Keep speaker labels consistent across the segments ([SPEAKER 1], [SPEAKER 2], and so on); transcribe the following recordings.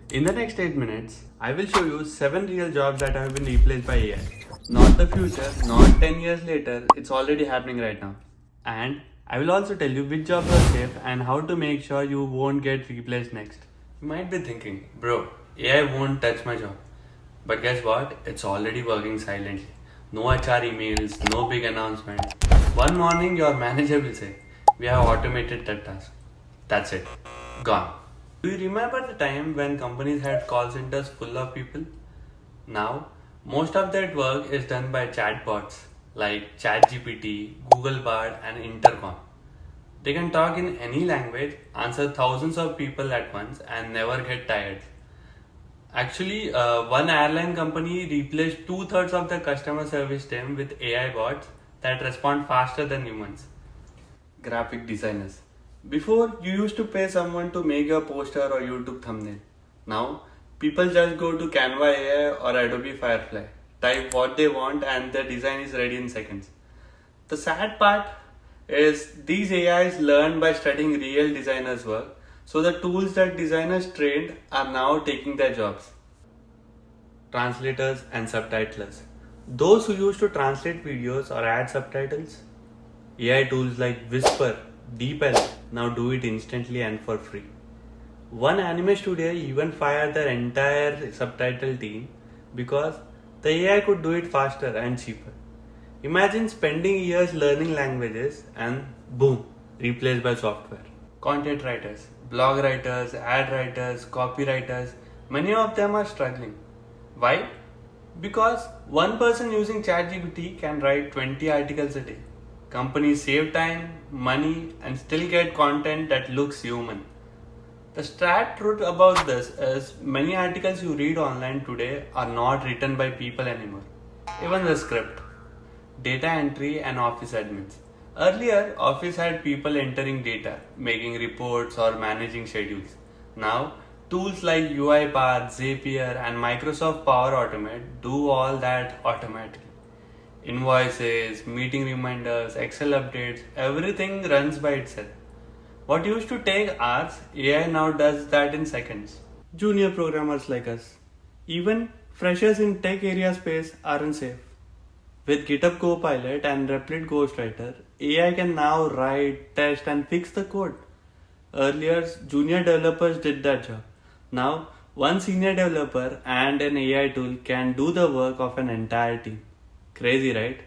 [SPEAKER 1] In the next 8 minutes, I will show you 7 real jobs that have been replaced by AI. Not the future, not 10 years later, it's already happening right now. And I will also tell you which jobs are safe and how to make sure you won't get replaced next. You might be thinking, bro, AI won't touch my job. But guess what? It's already working silently. No HR emails, no big announcement. One morning, your manager will say, "We have automated that task." That's it. Gone. Do you remember the time when companies had call centers full of people? Now, most of that work is done by chatbots like ChatGPT, Google Bard, and Intercom. They can talk in any language, answer thousands of people at once, and never get tired. Actually, one airline company replaced two-thirds of the customer service team with AI bots that respond faster than humans. Graphic designers. Before, you used to pay someone to make your poster or YouTube thumbnail. Now, people just go to Canva AI or Adobe Firefly, type what they want, and the design is ready in seconds. The sad part is these AIs learn by studying real designers' work, so the tools that designers trained are now taking their jobs. Translators and subtitlers. Those who used to translate videos or add subtitles, AI tools like Whisper, DeepL now do it instantly and for free. One anime studio even fired their entire subtitle team because the AI could do it faster and cheaper. Imagine spending years learning languages and boom, replaced by software. Content writers, blog writers, ad writers, copywriters, many of them are struggling. Why? Because one person using ChatGPT can write 20 articles a day. Companies save time, money, and still get content that looks human. The sad truth about this is many articles you read online today are not written by people anymore. Even the script, data entry, and office admins. Earlier, office had people entering data, making reports, or managing schedules. Now, tools like UiPath, Zapier, and Microsoft Power Automate do all that automatically. Invoices, meeting reminders, Excel updates, everything runs by itself. What used to take hours, AI now does that in seconds. Junior programmers like us, even freshers in tech area space aren't safe. With GitHub Copilot and Replit Ghostwriter, AI can now write, test, and fix the code. Earlier, junior developers did that job. Now, one senior developer and an AI tool can do the work of an entire team. Crazy, right?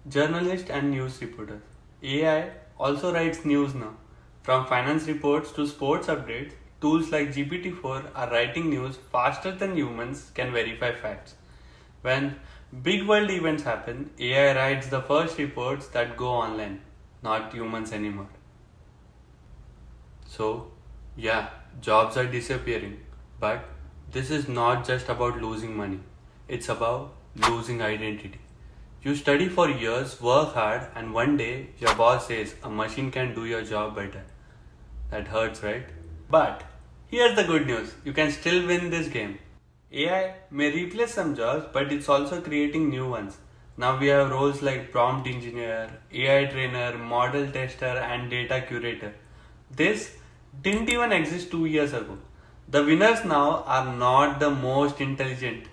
[SPEAKER 1] Journalists and news reporters. AI also writes news now. From finance reports to sports updates, tools like GPT-4 are writing news faster than humans can verify facts. When big world events happen, AI writes the first reports that go online, not humans anymore. So, yeah, jobs are disappearing, but this is not just about losing money, it's about losing identity. You study for years, work hard, and one day your boss says a machine can do your job better. That hurts, right? But here's the good news, you can still win this game. AI may replace some jobs, but it's also creating new ones. Now we have roles like prompt engineer, AI trainer, model tester, and data curator. This didn't even exist 2 years ago. The winners now are not the most intelligent,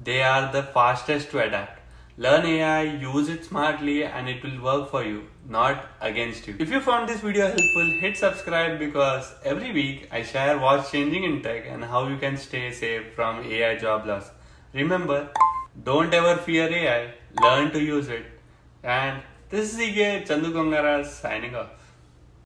[SPEAKER 1] they are the fastest to adapt. Learn AI, use it smartly, and it will work for you, not against you. If you found this video helpful, hit subscribe because every week I share what's changing in tech and how you can stay safe from AI job loss. Remember, don't ever fear AI, learn to use it. And this is Ige Chandu Gongara signing off.